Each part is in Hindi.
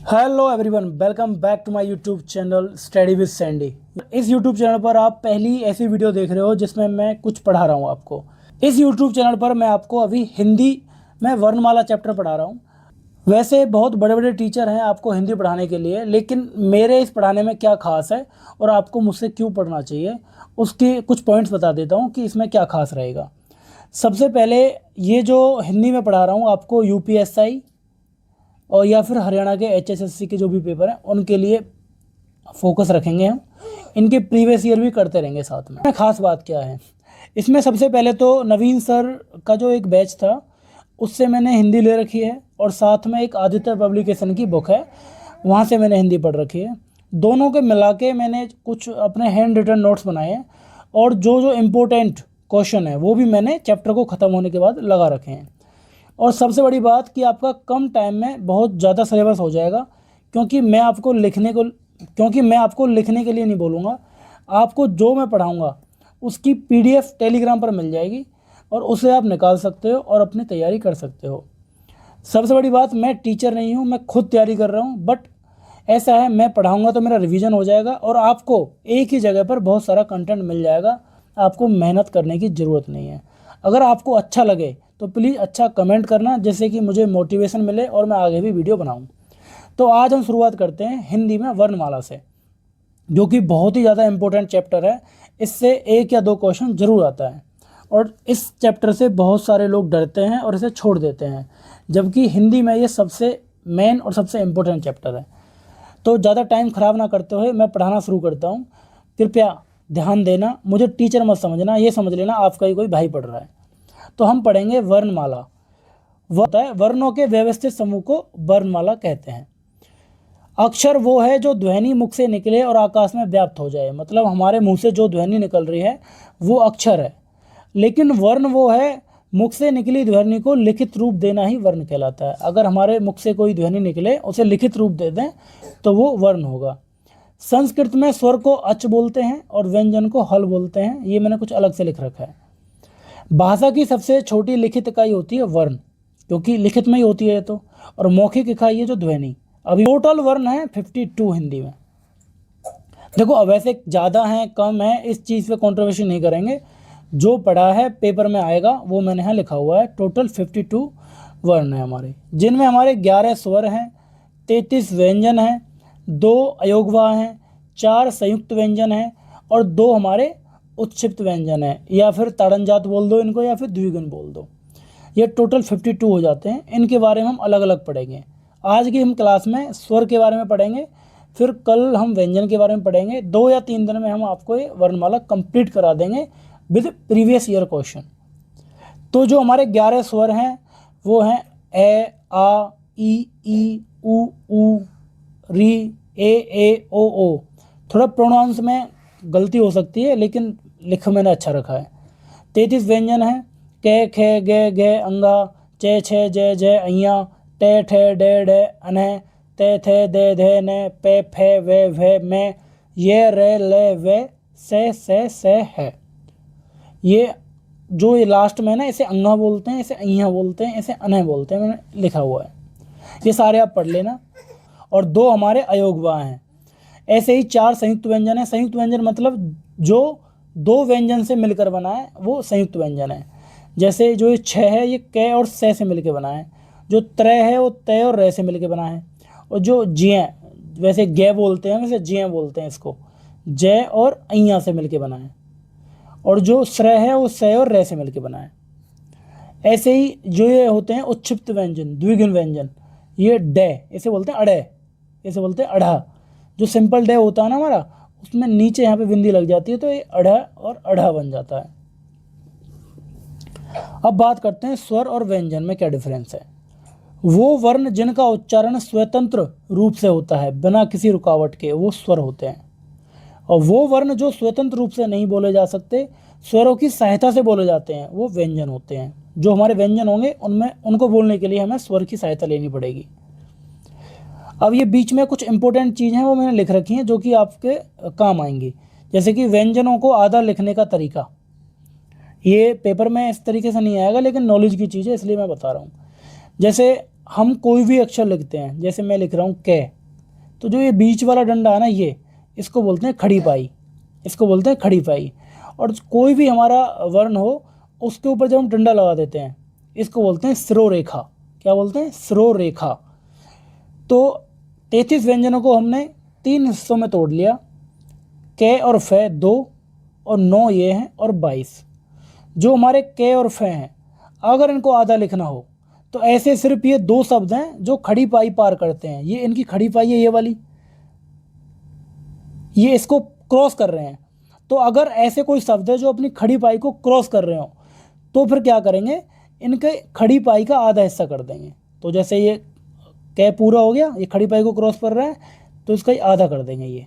Hello everyone, welcome back to my YouTube channel study with Sandy. इस यूट्यूब चैनल पर आप पहली ऐसी वीडियो देख रहे हो जिसमें मैं कुछ पढ़ा रहा हूँ आपको। इस यूट्यूब चैनल पर मैं आपको अभी हिंदी में वर्णमाला चैप्टर पढ़ा रहा हूँ। वैसे बहुत बड़े बड़े टीचर हैं आपको हिंदी पढ़ाने के लिए, लेकिन मेरे इस पढ़ाने में क्या खास है और आपको मुझसे क्यों पढ़ना चाहिए, उसके कुछ पॉइंट्स बता देता हूँ कि इसमें क्या खास रहेगा। सबसे पहले, ये जो हिंदी में पढ़ा रहा हूँ आपको यूपीएसआई और या फिर हरियाणा के एचएसएससी के जो भी पेपर हैं उनके लिए फोकस रखेंगे हम। इनके प्रीवियस ईयर भी करते रहेंगे साथ में। खास बात क्या है इसमें, सबसे पहले तो नवीन सर का जो एक बैच था उससे मैंने हिंदी ले रखी है, और साथ में एक आदित्य पब्लिकेशन की बुक है, वहाँ से मैंने हिंदी पढ़ रखी है। दोनों के मिला के मैंने कुछ अपने हैंड रिटन नोट्स बनाए हैं, और जो जो इम्पोर्टेंट क्वेश्चन है वो भी मैंने चैप्टर को ख़त्म होने के बाद लगा रखे हैं। और सबसे बड़ी बात कि आपका कम टाइम में बहुत ज़्यादा सिलेबस हो जाएगा, क्योंकि मैं आपको लिखने के लिए नहीं बोलूँगा। आपको जो मैं पढ़ाऊँगा उसकी पीडीएफ टेलीग्राम पर मिल जाएगी, और उसे आप निकाल सकते हो और अपनी तैयारी कर सकते हो। सबसे बड़ी बात, मैं टीचर नहीं हूँ, मैं खुद तैयारी कर रहा हूँ, बट ऐसा है मैं पढ़ाऊँगा तो मेरा रिवीजन हो जाएगा और आपको एक ही जगह पर बहुत सारा कंटेंट मिल जाएगा। आपको मेहनत करने की ज़रूरत नहीं है। अगर आपको अच्छा लगे तो प्लीज़ अच्छा कमेंट करना, जिससे कि मुझे मोटिवेशन मिले और मैं आगे भी वीडियो बनाऊं। तो आज हम शुरुआत करते हैं हिंदी में वर्णमाला से, जो कि बहुत ही ज़्यादा इम्पोर्टेंट चैप्टर है। इससे एक या दो क्वेश्चन जरूर आता है, और इस चैप्टर से बहुत सारे लोग डरते हैं और इसे छोड़ देते हैं, जबकि हिंदी में ये सबसे मेन और सबसे इम्पोर्टेंट चैप्टर है। तो ज़्यादा टाइम ख़राब ना करते हुए मैं पढ़ाना शुरू करता हूँ। कृपया ध्यान देना, मुझे टीचर मत समझना, ये समझ लेना आपका ही कोई भाई पढ़ रहा है। तो हम पढ़ेंगे वर्णमाला। वह होता है वर्णों के व्यवस्थित समूह को वर्णमाला कहते हैं। अक्षर वो है जो ध्वनि मुख से निकले और आकाश में व्याप्त हो जाए, मतलब हमारे मुंह से जो ध्वनि निकल रही है वो अक्षर है। लेकिन वर्ण वो है, मुख से निकली ध्वनि को लिखित रूप देना ही वर्ण कहलाता है। अगर हमारे मुख से कोई ध्वनि निकले, उसे लिखित रूप दे दें तो वो वर्ण होगा। संस्कृत में स्वर को अच बोलते हैं और व्यंजन को हल बोलते हैं। ये मैंने कुछ अलग से लिख रखा है। भाषा की सबसे छोटी लिखित इकाई होती है वर्ण, क्योंकि लिखित में ही होती है तो। और मौखिक इकाई है जो ध्वनि। अभी टोटल वर्ण है 52 हिंदी में। देखो, अब वैसे ज़्यादा हैं कम है इस चीज़ पे कंट्रोवर्सी नहीं करेंगे। जो पढ़ा है पेपर में आएगा वो मैंने यहाँ लिखा हुआ है। टोटल 52 वर्ण है हमारे, जिनमें हमारे 11 स्वर हैं, 33 व्यंजन हैं, 2 अयोगवाह हैं, 4 संयुक्त व्यंजन हैं, और 2 हमारे उत्क्षिप्त व्यंजन है, या फिर ताड़नजात बोल दो इनको, या फिर द्विगुण बोल दो। ये टोटल 52 हो जाते हैं। इनके बारे में हम अलग अलग पढ़ेंगे। आज की हम क्लास में स्वर के बारे में पढ़ेंगे, फिर कल हम व्यंजन के बारे में पढ़ेंगे। 2 या 3 दिन में हम आपको ये वर्णमाला कंप्लीट करा देंगे विद प्रीवियस ईयर क्वेश्चन। तो जो हमारे 11 स्वर हैं वो हैं ए, आ, ई, उ, री, ए, ओ। थोड़ा प्रोनाउंस में गलती हो सकती है, लेकिन लिख मैंने अच्छा रखा है। 33 व्यंजन है, क, ख, ग, अंगा, चे, छे, जय, जय, अइया, टे, ठे, डे, डे, अने, ते, थे, दे, धे, ने, पे, फे, वे, मैं, ये, रे, ले, वे, से है। ये जो ये लास्ट में ना, इसे अंगा बोलते हैं, इसे अइया बोलते हैं, इसे अने बोलते हैं, मैंने लिखा हुआ है। ये सारे आप पढ़ लेना। और 2 हमारे अयोगवाह हैं। ऐसे ही 4 संयुक्त व्यंजन है। संयुक्त व्यंजन मतलब जो 2 व्यंजन से मिलकर बना है वो संयुक्त व्यंजन है। जैसे जो ये 6 है, ये क और से मिलकर बना है। जो त्रय है वो तय और रे से मिलकर बना है। और जो जिय, वैसे गे बोलते हैं, वैसे जिय बोलते हैं इसको, जय और अइया से मिलकर बना है। और जो श्रय है वो से और रे से मिलकर बना है। ऐसे ही जो ये होते हैं उत्क्षिप्त व्यंजन, द्विगुण व्यंजन, ये डे, इसे बोलते हैं अड़े, इसे बोलते हैं अढ़ा। जो सिंपल डे होता है ना हमारा, उसमें नीचे यहाँ पे बिंदी लग जाती है, तो ये अढ़ा और अढ़ा बन जाता है। अब बात करते हैं स्वर और व्यंजन में क्या डिफरेंस है। वो वर्ण जिनका उच्चारण स्वतंत्र रूप से होता है बिना किसी रुकावट के, वो स्वर होते हैं। और वो वर्ण जो स्वतंत्र रूप से नहीं बोले जा सकते, स्वरों की सहायता से बोले जाते हैं, वो व्यंजन होते हैं। जो हमारे व्यंजन होंगे उनमें उनको बोलने के लिए हमें स्वर की सहायता लेनी पड़ेगी। अब ये बीच में कुछ इंपॉर्टेंट चीज़ें हैं वो मैंने लिख रखी हैं जो कि आपके काम आएंगी। जैसे कि व्यंजनों को आधा लिखने का तरीका, ये पेपर में इस तरीके से नहीं आएगा, लेकिन नॉलेज की चीज़ है इसलिए मैं बता रहा हूँ। जैसे हम कोई भी अक्षर लिखते हैं, जैसे मैं लिख रहा हूँ कै, तो जो ये बीच वाला डंडा है ना, ये इसको बोलते हैं खड़ी पाई, इसको बोलते हैं खड़ी पाई। और कोई भी हमारा वर्ण हो उसके ऊपर जब हम डंडा लगा देते हैं, इसको बोलते हैं सिरोरेखा। क्या बोलते हैं? सिरोरेखा। तो 33 व्यंजनों को हमने 3 हिस्सों में तोड़ लिया, कै और फै 2 और 9 ये हैं और 22। जो हमारे कै और फै हैं, अगर इनको आधा लिखना हो तो ऐसे सिर्फ ये 2 शब्द हैं जो खड़ी पाई पार करते हैं। ये इनकी खड़ी पाई है, ये वाली, ये इसको क्रॉस कर रहे हैं। तो अगर ऐसे कोई शब्द है जो अपनी खड़ी पाई को क्रॉस कर रहे हो, तो फिर क्या करेंगे, इनके खड़ी पाई का आधा हिस्सा कर देंगे। तो जैसे ये कै पूरा हो गया, ये खड़ी पाई को क्रॉस कर रहा है, तो इसका ही आधा कर देंगे ये,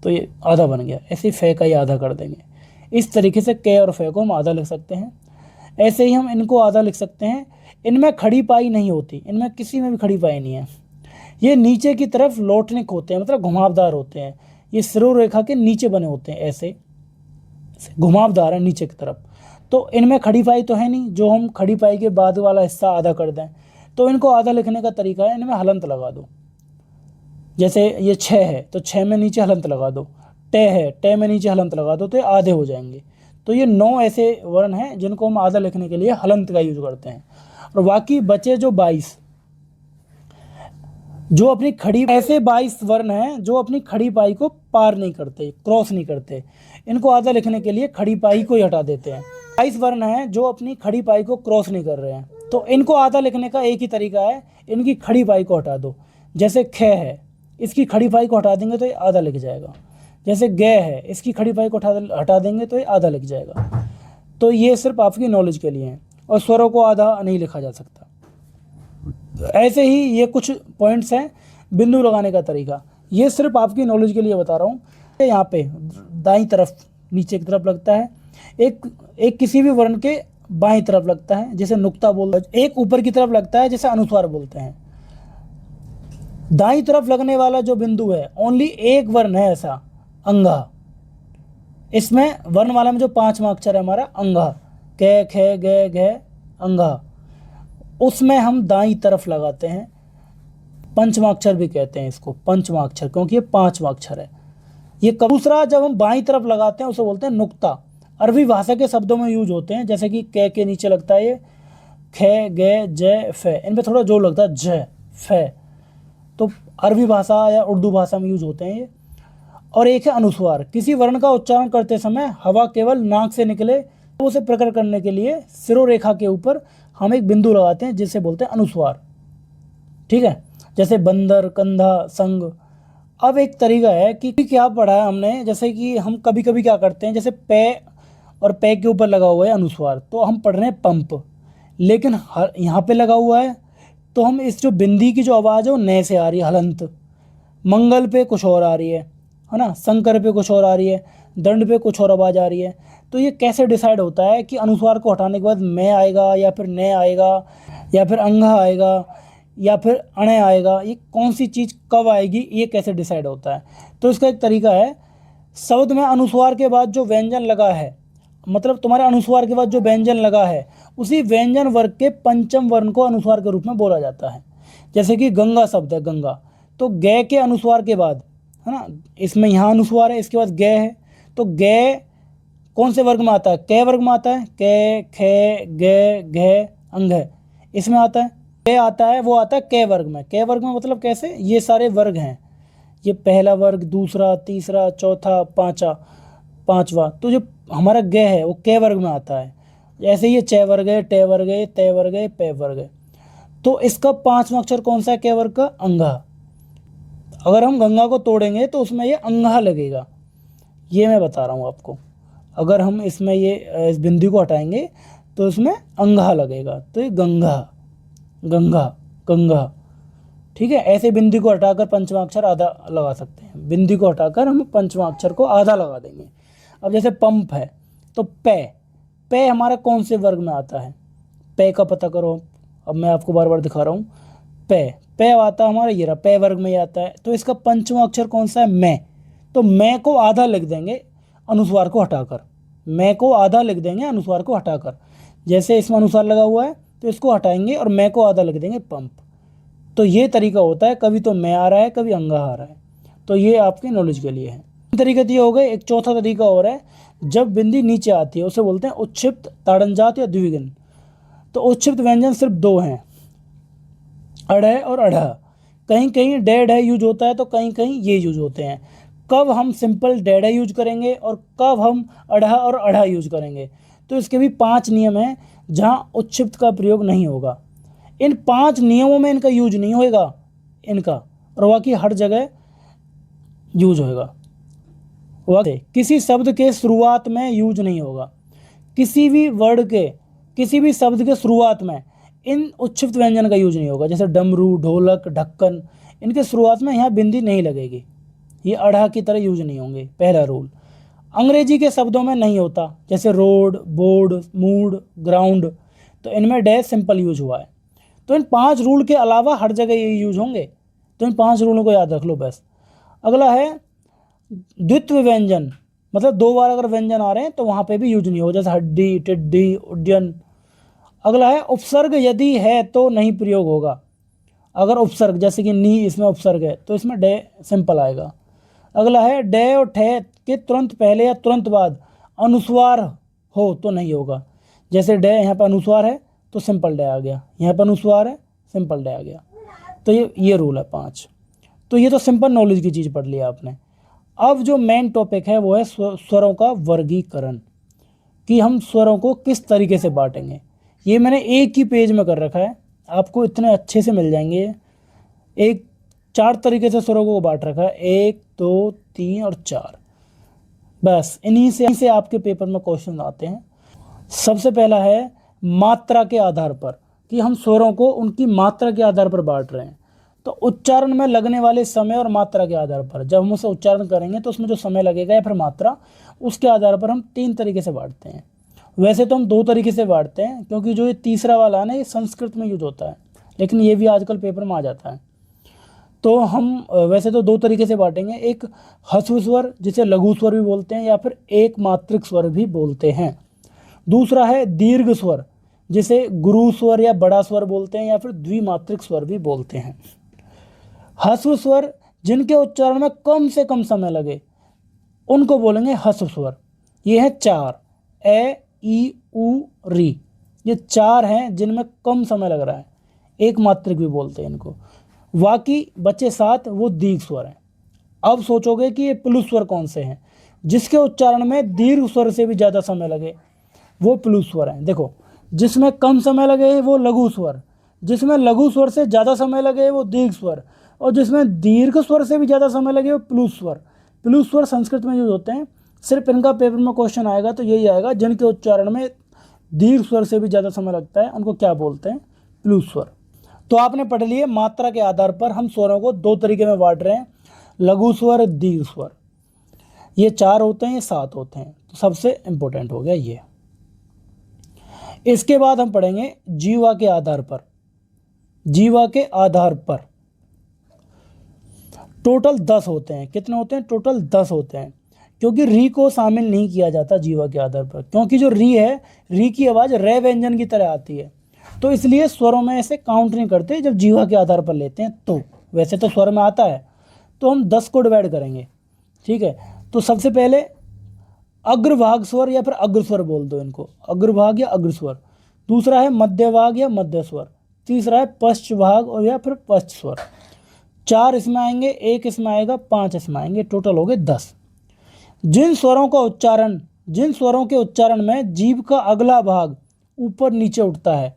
तो ये आधा बन गया। ऐसे ही फै का ही आधा कर देंगे। इस तरीके से कै और फै को हम आधा लिख सकते हैं। ऐसे ही हम इनको आधा लिख सकते हैं। इनमें खड़ी पाई नहीं होती, इनमें किसी में भी खड़ी पाई नहीं है। ये नीचे की तरफ लौटने को होते हैं, मतलब घुमावदार होते हैं। ये सिरोरेखा के नीचे बने होते हैं, ऐसे घुमावदार है नीचे की तरफ। तो इनमें खड़ी पाई तो है नहीं, जो हम खड़ी पाई के बाद वाला हिस्सा आधा कर दें। तो इनको आधा लिखने का तरीका है, इनमें हलंत लगा दो। जैसे ये 6 है तो 6 में नीचे हलंत लगा दो, टे है टे में नीचे हलंत लगा दो, तो ये आधे हो जाएंगे। तो ये 9 ऐसे वर्ण हैं जिनको हम आधा लिखने के लिए हलंत का यूज करते हैं। और बाकी बचे जो 22, जो अपनी खड़ी, ऐसे 22 वर्ण हैं जो अपनी खड़ी पाई को पार नहीं करते, क्रॉस नहीं करते। इनको आधा लिखने के लिए खड़ी पाई को ही हटा देते हैं। 22 वर्ण हैं जो अपनी खड़ी पाई को क्रॉस नहीं कर रहे हैं, तो इनको आधा लिखने का एक ही तरीका है, इनकी खड़ी पाई को हटा दो। जैसे ख है, इसकी खड़ी पाई को हटा देंगे तो ये आधा लिख जाएगा। जैसे ग है, इसकी खड़ी पाई को हटा देंगे तो ये आधा लिख जाएगा। तो ये सिर्फ आपकी नॉलेज के लिए है, और स्वरों को आधा नहीं लिखा जा सकता। ऐसे ही ये कुछ पॉइंट्स हैं बिंदु लगाने का तरीका, ये सिर्फ आपकी नॉलेज के लिए बता रहा हूँ। यहाँ पे दाईं तरफ नीचे की तरफ लगता है, एक किसी भी वर्ण के बाईं तरफ लगता है जैसे नुक्ता बोलते हैं, एक ऊपर की तरफ लगता है जैसे अनुस्वार बोलते हैं। दाईं तरफ लगने वाला जो बिंदु है, ओनली एक वर्ण है ऐसा, अंगा। इसमें वर्णमाला में जो 5वां अक्षर है हमारा अंगा, कै खे गे घे अंगा, उसमें हम दाईं तरफ लगाते हैं। 5वां अक्षर भी कहते हैं इसको, 5वां अक्षर, क्योंकि ये 5वां अक्षर है। ये दूसरा जब हम बाईं तरफ लगाते हैं उसे बोलते हैं नुक्ता। अरबी भाषा के शब्दों में यूज होते हैं, जैसे कि कै के नीचे लगता है ये खे गे जय फे, इन पे थोड़ा जोर लगता है जय फे, तो अरबी भाषा या उर्दू भाषा में यूज होते हैं ये। और एक है अनुस्वार, किसी वर्ण का उच्चारण करते समय हवा केवल नाक से निकले, तो उसे प्रकट करने के लिए सिरोरेखा के ऊपर हम एक बिंदु लगाते हैं जिसे बोलते हैं अनुस्वार। ठीक है, जैसे बंदर, कंधा, संग। अब एक तरीका है कि क्या पढ़ा है हमने, जैसे कि हम कभी कभी क्या करते हैं, जैसे पे और पे के ऊपर लगा हुआ है अनुस्वार, तो हम पढ़ रहे हैं पंप, लेकिन यहाँ पे लगा हुआ है, तो हम इस जो बिंदी की जो आवाज़ है वो नए से आ रही है, हलंत। मंगल पे कुछ और आ रही है ना, शंकर पे कुछ और आ रही है, दंड पे कुछ और आवाज़ आ रही है। तो ये कैसे डिसाइड होता है कि अनुस्वार को हटाने के बाद मैं आएगा या फिर ने आएगा या फिर अंगा आएगा या फिर अणे आएगा, ये कौन सी चीज़ कब आएगी, ये कैसे डिसाइड होता है? तो इसका एक तरीका है, शब्द में अनुस्वार के बाद जो व्यंजन लगा है, मतलब तुम्हारे अनुस्वार के बाद जो व्यंजन लगा है, उसी व्यंजन वर्ग के पंचम वर्ण को अनुस्वार के रूप में बोला जाता है। जैसे कि गंगा शब्द है, गंगा, तो गे के अनुस्वार के बाद, है ना, इसमें यहाँ अनुस्वार है, इसके बाद गे है, तो गे कौन से वर्ग में आता है? कै वर्ग में आता है, कै खे गे घे अंग है, इसमें आता है। कै आता है, वो आता है कै वर्ग में। कै वर्ग में मतलब कैसे, ये सारे वर्ग हैं, ये पहला वर्ग, दूसरा, तीसरा, चौथा, पांचवा, तो जो हमारा गे है वो कै वर्ग में आता है। ऐसे ये च वर्ग है, टे वर्ग है, तय वर्ग है, पे वर्ग है। तो इसका 5वां अक्षर कौन सा है कै वर्ग का? अंगा। अगर हम गंगा को तोड़ेंगे तो उसमें ये अंगा लगेगा, ये मैं बता रहा हूँ आपको। अगर हम इसमें ये इस बिंदु को हटाएंगे तो इसमें अंगा लगेगा, तो ये गंगा गंगा गंगा। ठीक है, ऐसे बिंदु को हटाकर 5वां अक्षर आधा लगा सकते हैं। बिंदु को हटाकर हम 5वां अक्षर को आधा लगा देंगे। अब जैसे पंप है, तो पे हमारा कौन से वर्ग में आता है? पे का पता करो। अब मैं आपको बार बार दिखा रहा हूँ, पे आता है हमारा, ये रहा, पे वर्ग में ही आता है। तो इसका 5वां अक्षर कौन सा है? मैं। तो मैं को आधा लिख देंगे अनुस्वार को हटाकर, मैं को आधा लिख देंगे अनुस्वार को हटाकर। जैसे इसमें अनुस्वार लगा हुआ है तो इसको हटाएंगे और मैं को आधा लिख देंगे पंप। तो ये तरीका होता है, कभी तो मैं आ रहा है, कभी अंगा आ रहा है। तो ये आपके नॉलेज के लिए है। तरीका तो ये हो गए। एक चौथा तरीका और है, जब बिंदी नीचे आती है उसे बोलते हैं उच्छिप्त, ताड़नजात या द्विगुण। तो उच्छिप्त व्यंजन सिर्फ दो हैं, अढ़ और अढ़। कहीं कहीं डेढ़ यूज होता है तो कहीं कहीं ये यूज होते हैं। कब हम सिंपल डेढ़ यूज करेंगे और कब हम अढ़ा और अढ़ा यूज करेंगे, तो इसके भी 5 नियम हैं जहाँ उच्छिप्त का प्रयोग नहीं होगा। इन 5 नियमों में इनका यूज नहीं होएगा इनका, और बाकी हर जगह यूज होएगा। किसी शब्द के शुरुआत में यूज नहीं होगा। किसी भी वर्ड के, किसी भी शब्द के शुरुआत में इन उच्छिप्त व्यंजन का यूज नहीं होगा। जैसे डमरू, ढोलक, ढक्कन, इनके शुरुआत में यहाँ बिंदी नहीं लगेगी, ये अढ़ा की तरह यूज नहीं होंगे। पहला रूल। अंग्रेजी के शब्दों में नहीं होता, जैसे रोड, बोर्ड, मूड, ग्राउंड, तो इनमें डैश सिंपल यूज हुआ है। तो इन 5 रूल के अलावा हर जगह ये यूज होंगे, तो इन 5 रूलों को याद रख लो बस। अगला है द्वित्व व्यंजन, मतलब 2 बार अगर व्यंजन आ रहे हैं तो वहाँ पे भी यूज नहीं हो, जैसे हड्डी, टिड्डी, उड्डयन। अगला है उपसर्ग यदि है तो नहीं प्रयोग होगा। अगर उपसर्ग, जैसे कि नी, इसमें उपसर्ग है तो इसमें डे सिंपल आएगा। अगला है डे और ठे के तुरंत पहले या तुरंत बाद अनुस्वार हो तो नहीं होगा। जैसे डे, यहाँ पर अनुस्वार है तो सिंपल डे आ गया, यहाँ पर अनुस्वार है सिंपल डे आ गया। तो ये रूल है 5। तो ये तो सिंपल नॉलेज की चीज़ पढ़ लिया आपने। अब जो मेन टॉपिक है वो है स्वरों का वर्गीकरण, कि हम स्वरों को किस तरीके से बांटेंगे। ये मैंने एक ही पेज में कर रखा है, आपको इतने अच्छे से मिल जाएंगे। एक 4 तरीके से स्वरों को बांट रखा है, 1, 2, 3 और 4। बस इन्हीं से आपके पेपर में क्वेश्चन आते हैं। सबसे पहला है मात्रा के आधार पर, कि हम स्वरों को उनकी मात्रा के आधार पर बांट रहे हैं। तो उच्चारण में लगने वाले समय और मात्रा के आधार पर, जब हम उसे उच्चारण करेंगे तो उसमें जो समय लगेगा या फिर मात्रा, उसके आधार पर हम 3 तरीके से बांटते हैं। वैसे तो हम 2 तरीके से बांटते हैं, क्योंकि जो ये तीसरा वाला है ना, ये संस्कृत में यूज होता है, लेकिन ये भी आजकल पेपर में आ जाता है। तो हम वैसे तो 2 तरीके से बांटेंगे। एक ह्रस्व स्वर, जिसे लघु स्वर भी बोलते हैं या फिर एक मात्रिक स्वर भी बोलते हैं। दूसरा है दीर्घ स्वर, जिसे गुरु स्वर या बड़ा स्वर बोलते हैं या फिर द्विमात्रिक स्वर भी बोलते हैं। ह्रस्व स्वर, जिनके उच्चारण में कम से कम समय लगे, उनको बोलेंगे ह्रस्व स्वर। ये है 4, ए, ई, उ, री। ये 4 हैं जिनमें कम समय लग रहा है, एक मात्रिक भी बोलते हैं इनको। बाकी बचे 7, वो दीर्घ स्वर हैं। अब सोचोगे कि ये प्लुत स्वर कौन से हैं, जिसके उच्चारण में दीर्घ स्वर से भी ज़्यादा समय लगे, वो प्लुत स्वर हैं। देखो, जिसमें कम समय लगे वो लघु स्वर, जिसमें लघु स्वर से ज़्यादा समय लगे वो दीर्घ स्वर, और जिसमें दीर्घ स्वर से भी ज़्यादा समय लगे वो प्लुत स्वर। प्लुत स्वर संस्कृत में यूज होते हैं। सिर्फ इनका पेपर में क्वेश्चन आएगा तो यही आएगा, जिनके उच्चारण में दीर्घ स्वर से भी ज़्यादा समय लगता है उनको क्या बोलते हैं, प्लुत स्वर। तो आपने पढ़ लिए मात्रा के आधार पर हम स्वरों को 2 तरीके में बांट रहे हैं, लघु स्वर, दीर्घ स्वर। ये 4 होते हैं, ये 7 होते हैं। तो सबसे इंपॉर्टेंट हो गया ये। इसके बाद हम पढ़ेंगे जीवा के आधार पर। जीवा के आधार पर टोटल 10 होते हैं। कितने होते हैं? टोटल 10 होते हैं, क्योंकि री को शामिल नहीं किया जाता जीवा के आधार पर, क्योंकि जो री है, री की आवाज़ रे व्यंजन की तरह आती है, तो इसलिए स्वरों में ऐसे काउंट नहीं करते जब जीवा के आधार पर लेते हैं। तो वैसे तो स्वर में आता है, तो हम 10 को डिवाइड करेंगे, ठीक है। तो सबसे पहले अग्रभाग स्वर या फिर अग्र स्वर बोल दो इनको, अग्रभाग या अग्र स्वर। दूसरा है मध्यभाग या मध्य स्वर। तीसरा है पश्च भाग और या फिर पश्च स्वर। 4 इसमें आएंगे, 1 इसमें आएगा, 5 इसमें आएंगे, टोटल हो गए 10। जिन स्वरों के उच्चारण में जीभ का अगला भाग ऊपर नीचे उठता है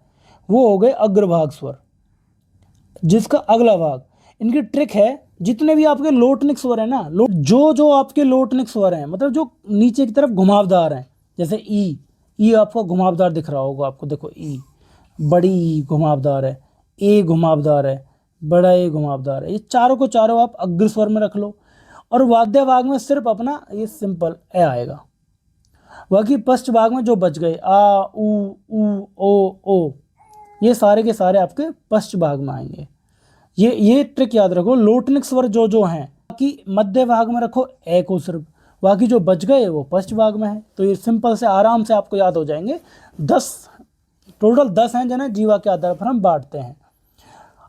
वो हो गए अग्रभाग स्वर। जिसका अगला भाग, इनकी ट्रिक है, जितने भी आपके लोटनिक स्वर है ना, जो आपके लोटनिक स्वर हैं, मतलब जो नीचे की तरफ घुमावदार हैं, जैसे ई आपको घुमावदार दिख रहा होगा आपको, देखो ई, बड़ी ई घुमावदार है, ए घुमावदार है, बड़ा ए घुमावदार है। ये चारों को चारों आप अग्र स्वर में रख लो, और वाद्य भाग में सिर्फ अपना ये सिंपल ए आएगा। बाकी पश्च भाग में जो बच गए आ, उ, ओ, ये सारे के सारे आपके पश्च भाग में आएंगे। ये ट्रिक याद रखो। लोटनिक स्वर जो हैं, बाकी मध्य भाग में रखो ए को सिर्फ, बाकी जो बच गए वो पश्च भाग में है। तो ये सिंपल से आराम से आपको याद हो जाएंगे। 10 टोटल 10 हैं जिन्हें जीवा के आधार पर हम बांटते हैं।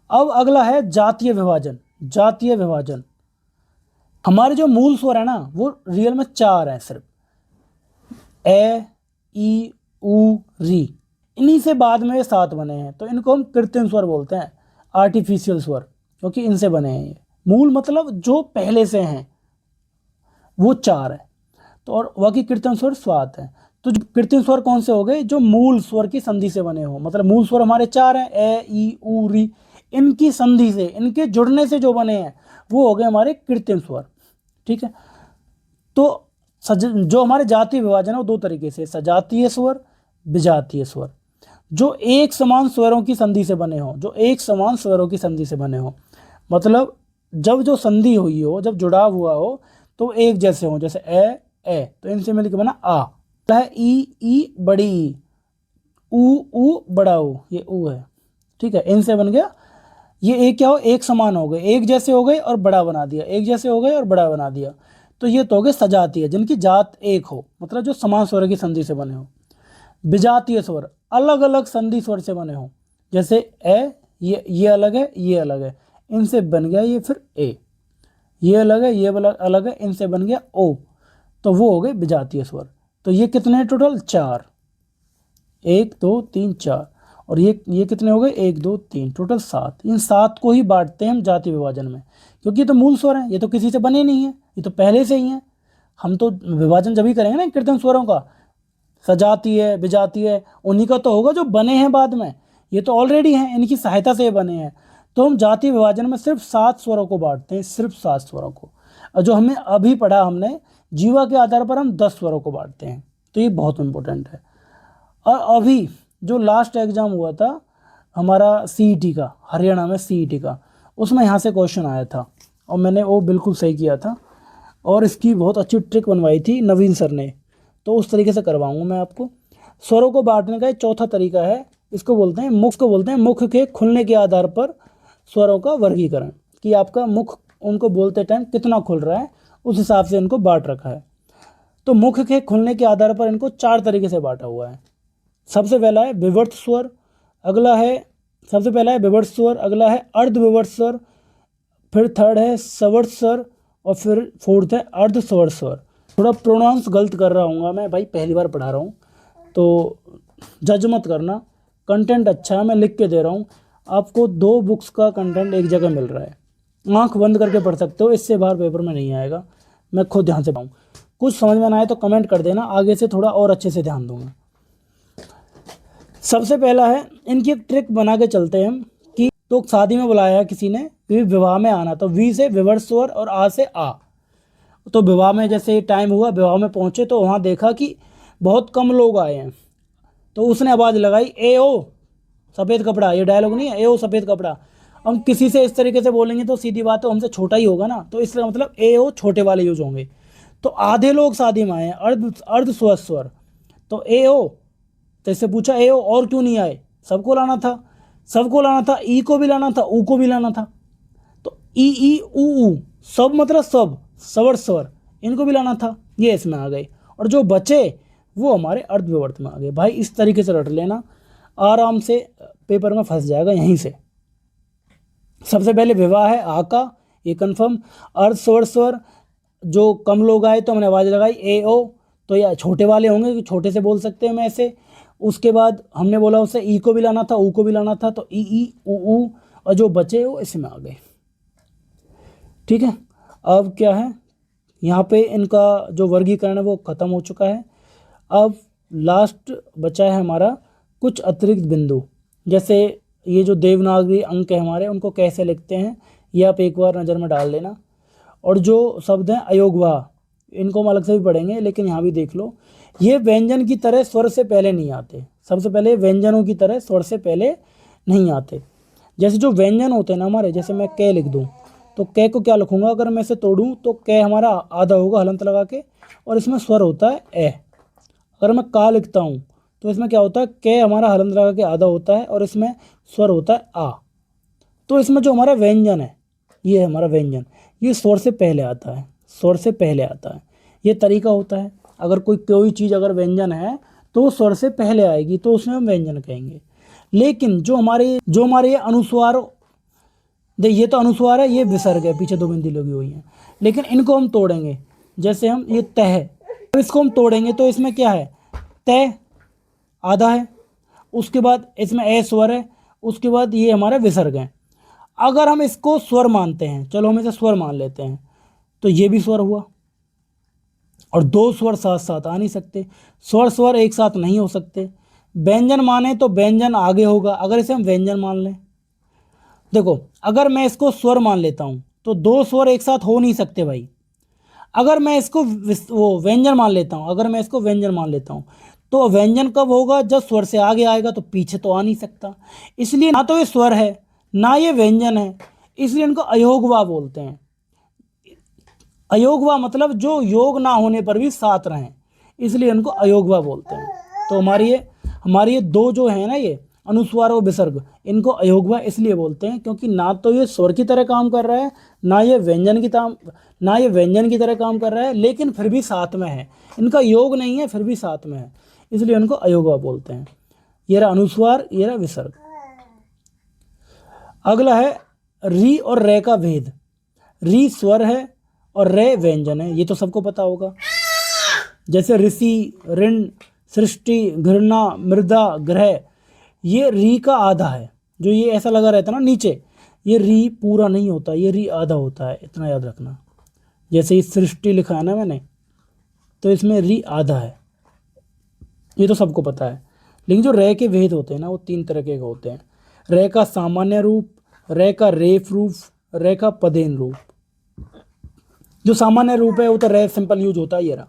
अब अगला है जातीय विभाजन। जातीय विभाजन, हमारे जो मूल स्वर है ना वो रियल में 4 हैं सिर्फ, ए, ई, उ, री, इन्हीं से बाद में ये 7 बने हैं, तो इनको हम कृत्रिम स्वर बोलते हैं, आर्टिफिशियल स्वर, क्योंकि इनसे बने हैं ये। मूल मतलब जो पहले से हैं वो 4 है, तो और बाकी कृत्रिम स्वर 7 हैं। तो जो कृत्रिम स्वर कौन से हो गए, जो मूल स्वर की संधि से बने हो, मतलब मूल स्वर हमारे 4 हैं, ए, ई, उ, री, इनकी संधि से, इनके जुड़ने से जो बने हैं वो हो गए हमारे कृत्रिम स्वर। ठीक है, तो जो हमारे जातीय विभाजन है वो 2 तरीके से, सजातीय स्वर, विजातीय स्वर। जो एक समान स्वरों की संधि से बने हो, जो एक समान स्वरों की संधि से बने हो, मतलब जब जो संधि हुई हो, जब जुड़ाव हुआ हो तो एक जैसे हो, जैसे ए, तो इनसे मिलकर बना आ है, ई बड़ी ई, उ बड़ा उ, ये उ है। ठीक है, इनसे बन गया ये एक क्या हो, एक समान हो गए, एक जैसे हो गए और बड़ा बना दिया, एक जैसे हो गए और बड़ा बना दिया, तो ये तो हो गए सजातीय, जिनकी जात एक हो, मतलब जो समान स्वर की संधि से बने हो। विजातीय स्वर, अलग अलग संधि स्वर से बने हो, जैसे ए, ये अलग है, ये अलग है, इनसे बन गया ये फिर ए, ये अलग है, ये अलग है, इनसे बन गया ओ, तो वो हो गए विजातीय स्वर। तो ये कितने हैं टोटल, 4, 1 2 3 4, और ये कितने हो गए, 1 2 3, टोटल 7। इन 7 को ही बांटते हैं हम जातीय विभाजन में, क्योंकि ये तो मूल स्वर हैं, ये तो किसी से बने नहीं हैं, ये तो पहले से ही हैं। हम तो विभाजन जब ही करेंगे ना कृत्रिम स्वरों का, सजातीय, विजातीय, उन्हीं का तो होगा जो बने हैं बाद में, ये तो ऑलरेडी हैं, इनकी सहायता से ये बने हैं। तो हम जातीय विभाजन में सिर्फ 7 स्वरों को बांटते हैं, सिर्फ 7 स्वरों को। और जो हमें अभी पढ़ा हमने, जीवा के आधार पर हम 10 स्वरों को बांटते हैं, तो ये बहुत इंपॉर्टेंट है। और अभी जो लास्ट एग्ज़ाम हुआ था हमारा सीईटी का, हरियाणा में सीईटी का, उसमें यहाँ से क्वेश्चन आया था और मैंने वो बिल्कुल सही किया था, और इसकी बहुत अच्छी ट्रिक बनवाई थी नवीन सर ने, तो उस तरीके से करवाऊंगा मैं आपको। स्वरों को बांटने का एक चौथा तरीका है, इसको बोलते हैं मुख के खुलने के आधार पर स्वरों का वर्गीकरण, कि आपका मुख उनको बोलते टाइम कितना खुल रहा है, उस हिसाब से इनको बांट रखा है। तो मुख के खुलने के आधार पर इनको 4 तरीके से बांटा हुआ है। सबसे पहला है विवर्त स्वर, अगला है सबसे पहला है विवर्त स्वर, अगला है अर्ध विवर्त स्वर, फिर थर्ड है सवर्त स्वर, और फिर फोर्थ है अर्ध सवर्त स्वर। थोड़ा प्रोनाउंस गलत कर रहा हूँ मैं भाई, पहली बार पढ़ा रहा हूँ, तो जज मत करना। कंटेंट अच्छा है, मैं लिख के दे रहा हूँ आपको। 2 बुक्स का कंटेंट एक जगह मिल रहा है, आंख बंद करके पढ़ सकते हो, इससे बाहर पेपर में नहीं आएगा। मैं खुद ध्यान से पढ़ाऊँ, कुछ समझ में ना आए तो कमेंट कर देना, आगे से थोड़ा और अच्छे से ध्यान दूंगा। सबसे पहला है, इनकी एक ट्रिक बना के चलते हैं हम, कि तो शादी में बुलाया किसी ने, विवाह में आना, तो वी से विवर्त स्वर और आ से आ। तो विवाह में जैसे टाइम हुआ, विवाह में पहुंचे तो वहाँ देखा कि बहुत कम लोग आए हैं, तो उसने आवाज़ लगाई, ए ओ सफ़ेद कपड़ा, ये डायलॉग नहीं है, ए ओ सफ़ेद कपड़ा। हम किसी से इस तरीके से बोलेंगे तो सीधी बात है हमसे छोटा ही होगा ना, तो इसका मतलब ए ओ छोटे वाले यूज होंगे। तो आधे लोग शादी में आए हैं, अर्ध स्वर, तो ए ओ, तो इससे पूछा ए ओ और क्यों नहीं आए, सबको लाना था, ई को भी लाना था, ऊ को भी लाना था, तो ई ऊ, सब मतलब सब, सवर स्वर, इनको भी लाना था, ये इसमें आ गए, और जो बचे वो हमारे अर्धविवर्त में आ गए। भाई इस तरीके से रट लेना, आराम से पेपर में फंस जाएगा यहीं से। सबसे पहले विवाह है आ का, ये कन्फर्म। अर्ध सवर स्वर, जो कम लोग आए तो हमने आवाज़ लगाई ए ओ, तो ये छोटे वाले होंगे, कि छोटे से बोल सकते हैं हम ऐसे। उसके बाद हमने बोला उसे ई को भी लाना था, ऊ को भी लाना था, तो ई ऊ, और जो बचे वो इसमें आ गए। ठीक है, अब क्या है, यहाँ पे इनका जो वर्गीकरण है वो ख़त्म हो चुका है। अब लास्ट बचा है हमारा कुछ अतिरिक्त बिंदु, जैसे ये जो देवनागरी अंक है हमारे, उनको कैसे लिखते हैं ये आप एक बार नज़र में डाल लेना। और जो शब्द हैं अयोगवाह, इनको हम अलग से भी पढ़ेंगे, लेकिन यहाँ भी देख लो, ये व्यंजन की तरह स्वर से पहले नहीं आते। सबसे पहले व्यंजनों की तरह स्वर से पहले नहीं आते। जैसे जो व्यंजन होते हैं ना हमारे, जैसे मैं कै लिख दूँ, तो कै को क्या लिखूँगा, अगर मैं इसे तोड़ूँ तो कै हमारा आधा होगा हलंत लगा के, और इसमें स्वर होता है ए। अगर मैं का लिखता हूँ तो इसमें क्या होता है, कै हमारा हलंत लगा के आधा होता है, और इसमें स्वर होता है आ। तो इसमें जो हमारा व्यंजन है, ये है हमारा व्यंजन, ये स्वर से पहले आता है, स्वर से पहले आता है। ये तरीका होता है, अगर कोई चीज़ अगर व्यंजन है तो वो स्वर से पहले आएगी, तो उसमें हम व्यंजन कहेंगे। लेकिन जो हमारे ये अनुस्वार ये तो अनुस्वार है, ये विसर्ग है, पीछे दो बिंदी लगी हुई है, लेकिन इनको हम तोड़ेंगे। जैसे हम ये तय है, अब इसको हम तोड़ेंगे तो इसमें क्या है, तय आधा है, उसके बाद इसमें ए स्वर है, उसके बाद ये हमारा विसर्ग है। अगर हम इसको स्वर मानते हैं, चलो हम इसे स्वर मान लेते हैं, तो ये भी स्वर हुआ। और दो स्वर साथ साथ आ नहीं सकते, स्वर स्वर एक साथ नहीं हो सकते। व्यंजन माने तो व्यंजन आगे होगा, अगर इसे हम व्यंजन मान लें। देखो अगर मैं इसको स्वर मान लेता हूं तो दो स्वर एक साथ हो नहीं सकते भाई। अगर मैं इसको वो व्यंजन मान लेता हूं, अगर मैं इसको व्यंजन मान लेता हूं, तो व्यंजन कब होगा, जब स्वर से आगे आएगा, तो पीछे तो आ नहीं सकता। इसलिए ना तो ये स्वर है ना ये व्यंजन है, इसलिए इनको अयोगवा बोलते हैं। अयोगवा मतलब जो योग ना होने पर भी साथ रहें, इसलिए इनको अयोगवा बोलते हैं। तो हमारी ये दो जो है ना, ये अनुस्वार और विसर्ग, इनको अयोगवा इसलिए बोलते हैं क्योंकि ना तो ये स्वर की तरह काम कर रहा है, ना ये व्यंजन की तरह काम कर रहा है, लेकिन फिर भी साथ में है। इनका योग नहीं है, फिर भी साथ में है, इसलिए इनको अयोगवा बोलते हैं। ये रहा अनुस्वार, ये रहा विसर्ग। अगला है री और रे का भेद। री स्वर है और रे व्यंजन है, ये तो सबको पता होगा। जैसे ऋषि, ऋण, सृष्टि, घृणा, मृदा, ग्रह, ये री का आधा है। जो ये ऐसा लगा रहता है ना नीचे, ये री पूरा नहीं होता, ये री आधा होता है, इतना याद रखना। जैसे ये सृष्टि लिखा है ना मैंने, तो इसमें री आधा है, ये तो सबको पता है। लेकिन जो रे के भेद होते हैं ना, वो तीन तरह के होते हैं। रे का सामान्य रूप, रे का रेफ रूप, रे का पदेन रूप। जो सामान्य रूप है वो तो रे सिंपल यूज होता है, ये रहा,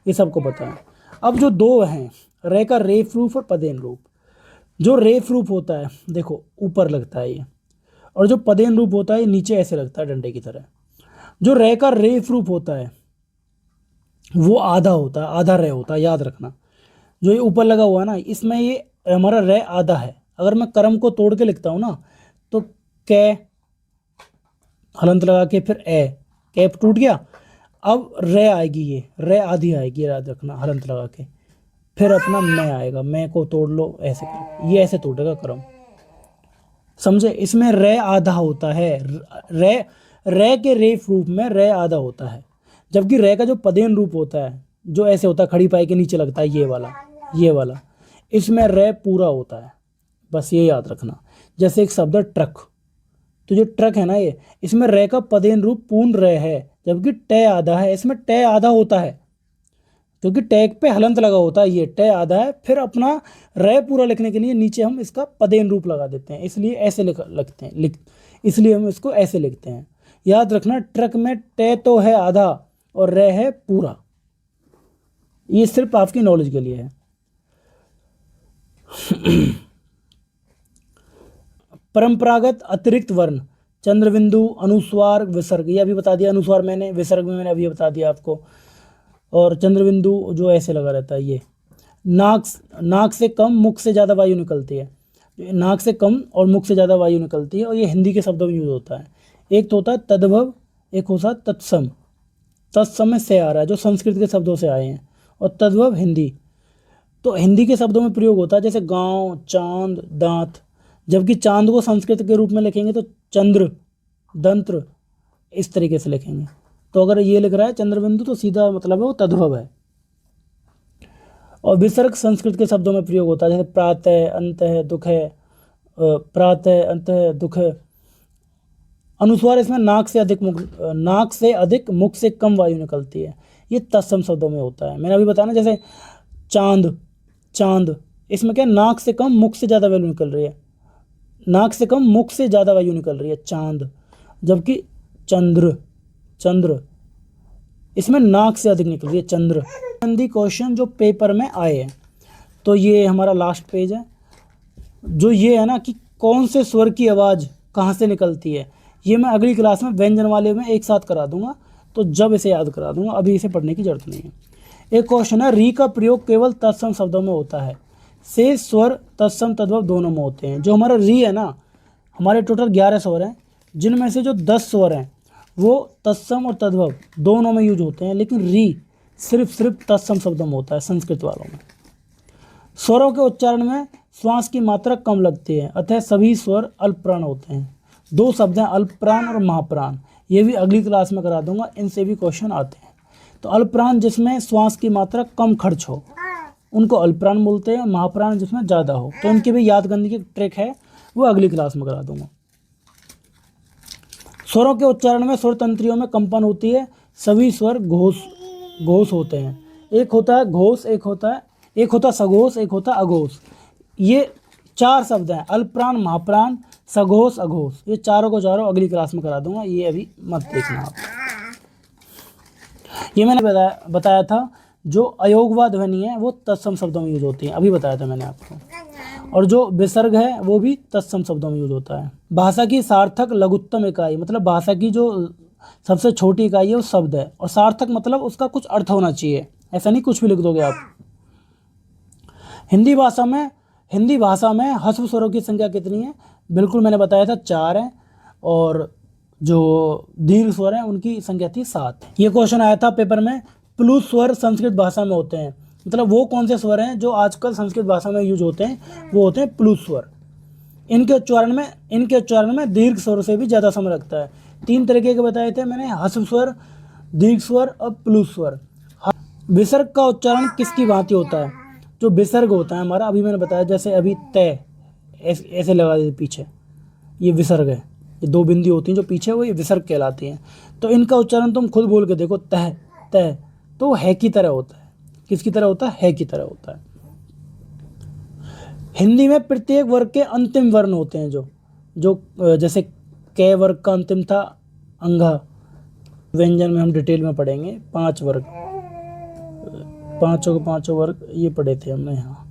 ये सबको पता है। अब जो दो हैं, रे का रेफ रूप और पदेन रूप। जो रेफ रूप होता है देखो ऊपर लगता है ये, और जो पदेन रूप होता है ये नीचे ऐसे लगता है डंडे की तरह। जो रे का रेफ रूप होता है वो आधा होता है, आधा रे होता है, याद रखना। जो ये ऊपर लगा हुआ है ना, इसमें ये हमारा रे आधा है। अगर मैं कर्म को तोड़ के लिखता हूँ ना, तो कै हलंत लगा के फिर ए, कैप टूट गया। अब रे आएगी, ये रे आधी आएगी, याद रखना, हलंत लगा के। फिर अपना मैं आएगा, मैं को तोड़ लो ऐसे कर, ये ऐसे तोड़ेगा क्रम, समझे। इसमें रे आधा होता है, रे के रेफ रूप में रे आधा होता है। जबकि रे का जो पदेन रूप होता है, जो ऐसे होता है, खड़ी पाई के नीचे लगता है, ये वाला, इसमें रे पूरा होता है। बस ये याद रखना। जैसे एक शब्द है ट्रक, तो जो ट्रक है ना, ये इसमें रे का पदेन रूप पूर्ण रे है, जबकि टे आधा है, इसमें टे आधा होता है क्योंकि टैग पे हलंत लगा होता है, ये टे आधा है। फिर अपना रे पूरा लिखने के लिए नीचे हम इसका पदेन रूप लगा देते हैं, इसलिए ऐसे लिखते हैं, इसलिए हम इसको ऐसे लिखते हैं। याद रखना, ट्रक में टे तो है आधा और रे है पूरा। ये सिर्फ आपकी नॉलेज के लिए है। परंपरागत अतिरिक्त वर्ण, चंद्रबिंदु, अनुस्वार, विसर्ग, ये अभी बता दिया। अनुस्वार मैंने, विसर्ग में मैंने अभी बता दिया आपको। और चंद्रबिंदु जो ऐसे लगा रहता है, ये नाक से कम मुख से ज़्यादा वायु निकलती है। नाक से कम और मुख से ज़्यादा वायु निकलती है, और ये हिंदी के शब्दों में यूज होता है। एक तो होता है तद्भव, एक होता है तत्सम। तत्सम में से आ रहा है, जो संस्कृत के शब्दों से आए हैं, और तद्भव हिंदी, तो हिंदी के शब्दों में प्रयोग होता है। जैसे गांव, चांद, दांत। जबकि चांद को संस्कृत के रूप में लिखेंगे तो चंद्र, दंत्र, इस तरीके से लिखेंगे। तो अगर ये लिख रहा है चंद्रबिंदु, तो सीधा मतलब है वो तद्भव है। और विसर्ग संस्कृत के शब्दों में प्रयोग होता है, जैसे प्रातः, अंतः, दुख है, प्रातः, अंतः, दुख है। अनुस्वार इसमें नाक से अधिक मुख से कम वायु निकलती है, ये तत्सम शब्दों में होता है। मैंने अभी बताया ना, जैसे चांद, इसमें क्या, नाक से कम मुख से ज़्यादा वायु निकल रही है, नाक से कम मुख से ज़्यादा वायु निकल रही है, चांद। जबकि चंद्र, इसमें नाक से अधिक निकल रही है, चंद्र। हिंदी क्वेश्चन जो पेपर में आए हैं, तो ये हमारा लास्ट पेज है। जो ये है ना कि कौन से स्वर की आवाज़ कहाँ से निकलती है, ये मैं अगली क्लास में व्यंजन वाले में एक साथ करा दूंगा, तो जब इसे याद करा दूंगा, अभी इसे पढ़ने की जरूरत नहीं है। एक क्वेश्चन है, री का प्रयोग केवल तत्सम शब्दों में होता है, शेष स्वर तत्सम तद्भव दोनों में होते हैं। जो हमारा री है ना, हमारे टोटल 11 स्वर हैं, जिनमें से जो 10 स्वर हैं वो तत्सम और तद्भव दोनों में यूज होते हैं, लेकिन री सिर्फ तत्सम शब्दों में होता है संस्कृत वालों में। स्वरों के उच्चारण में श्वास की मात्रा कम लगती है, अतः सभी स्वर अल्पप्राण होते हैं। दो शब्द हैं अल्पप्राण और महाप्राण, ये भी अगली क्लास में करा दूंगा, इनसे भी क्वेश्चन आते हैं। तो अल्पप्राण जिसमें श्वास की मात्रा कम खर्च हो उनको अल्पप्राण बोलते हैं, महाप्राण जिसमें ज़्यादा हो। तो इनकी भी याद करने की ट्रिक है, वो अगली क्लास में करा दूंगा। स्वरों के उच्चारण में स्वर तंत्रियों में कंपन होती है, सभी स्वर घोष होते हैं। एक होता है घोष, एक होता सघोष, एक होता अघोष। ये चार शब्द हैं अल्पप्राण, महाप्राण, सघोष, अघोष। ये चारों को चारों अगली क्लास में करा दूंगा, ये अभी मत देखना आप। ये मैंने बताया था जो अयोगवा ध्वनि है वो तत्सम शब्दों में यूज होती है, अभी बताया था मैंने आपको। और जो विसर्ग है वो भी तत्सम शब्दों में यूज होता है। भाषा की सार्थक लघुत्तम इकाई, मतलब भाषा की जो सबसे छोटी इकाई है वो शब्द है, और सार्थक मतलब उसका कुछ अर्थ होना चाहिए, ऐसा नहीं कुछ भी लिख दोगे आप। हिंदी भाषा में ह्रस्व स्वरों की संख्या कितनी है? बिल्कुल मैंने बताया था 4 है, और जो दीर्घ स्वर हैं उनकी संख्या थी 7। ये क्वेश्चन आया था पेपर में, प्लुत स्वर संस्कृत भाषा में होते हैं, मतलब वो कौन से स्वर हैं जो आजकल संस्कृत भाषा में यूज होते हैं? वो होते हैं प्लुत स्वर। इनके उच्चारण में दीर्घ स्वर से भी ज़्यादा समय लगता है। 3 तरीके के बताए थे मैंने, ह्रस्व स्वर, दीर्घ स्वर और प्लुत स्वर। विसर्ग का उच्चारण किसकी भांति होता है? जो विसर्ग होता है हमारा, अभी मैंने बताया, जैसे अभी तय ऐसे लगा देते पीछे, ये विसर्ग है। ये 2 बिंदी होती हैं जो पीछे, वो ये विसर्ग कहलाती हैं। तो इनका उच्चारण तुम खुद बोल के देखो, तह तह, तो है की तरह होता है। किसकी तरह होता है? है की तरह होता है। हिंदी में प्रत्येक वर्ग के अंतिम वर्ण होते हैं, जो जैसे क वर्ग का अंतिम था अंघा। व्यंजन में हम डिटेल में पढ़ेंगे। 5 वर्ग, पांचों के पांचों वर्ग ये पढ़े थे हमने यहाँ,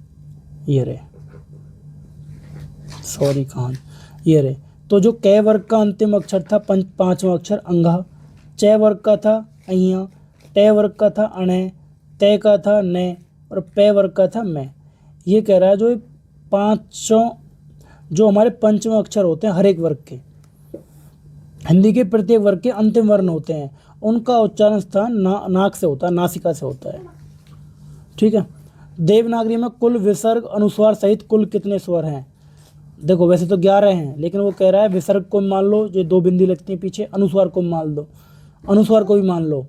ये रहे, सॉरी कहाँ, ये रहे। तो जो क वर्ग का अंतिम अक्षर था 5वां अक्षर अंघा, च वर्ग का था अहिया, ट वर्ग का था अणय, तय का था न, और प वर्ग का था मैं। ये कह रहा है जो 5 जो हमारे 5वें अक्षर होते हैं हर एक वर्ग के, हिंदी के प्रत्येक वर्ग के अंतिम वर्ण होते हैं, उनका उच्चारण स्थान नाक से होता है, नासिका से होता है। ठीक है। देवनागरी में कुल विसर्ग अनुस्वार सहित कुल कितने स्वर हैं? देखो वैसे तो 11 हैं, लेकिन वो कह रहा है विसर्ग को मान लो, जो 2 बिंदी लगती हैं पीछे, अनुस्वार को मान लो, अनुस्वार को भी मान लो,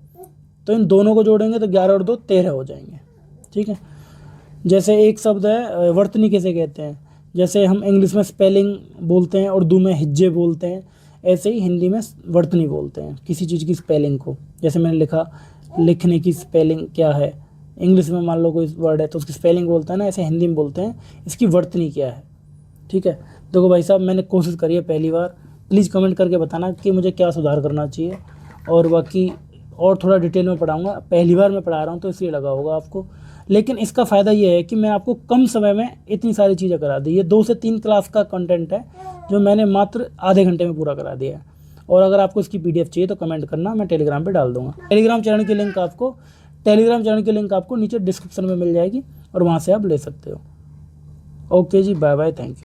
तो इन दोनों को जोड़ेंगे तो 11 और 2 13 हो जाएंगे। ठीक है। जैसे एक शब्द है वर्तनी किसे कहते हैं? जैसे हम इंग्लिश में स्पेलिंग बोलते हैं, उर्दू में हिज्जे बोलते हैं, ऐसे ही हिंदी में वर्तनी बोलते हैं किसी चीज़ की स्पेलिंग को। जैसे मैंने लिखा, लिखने की स्पेलिंग क्या है, इंग्लिश में मान लो कोई वर्ड है तो उसकी स्पेलिंग बोलता है ना, ऐसे हिंदी में बोलते हैं इसकी वर्तनी क्या है। ठीक है। देखो भाई साहब, मैंने कोशिश करी है पहली बार, प्लीज़ कमेंट करके बताना कि मुझे क्या सुधार करना चाहिए, और बाकी और थोड़ा डिटेल में पढ़ाऊँगा। पहली बार मैं पढ़ा रहा हूँ तो इसलिए लगा होगा आपको, लेकिन इसका फ़ायदा ये है कि मैं आपको कम समय में इतनी सारी चीज़ें करा दी। ये 2 से 3 क्लास का कंटेंट है जो मैंने मात्र आधे घंटे में पूरा करा दिया है। और अगर आपको इसकी PDF चाहिए तो कमेंट करना, मैं टेलीग्राम पे डाल दूँगा। टेलीग्राम चैनल की लिंक आपको नीचे डिस्क्रिप्शन में मिल जाएगी, और वहाँ से आप ले सकते हो। ओके जी, बाय बाय, थैंक यू।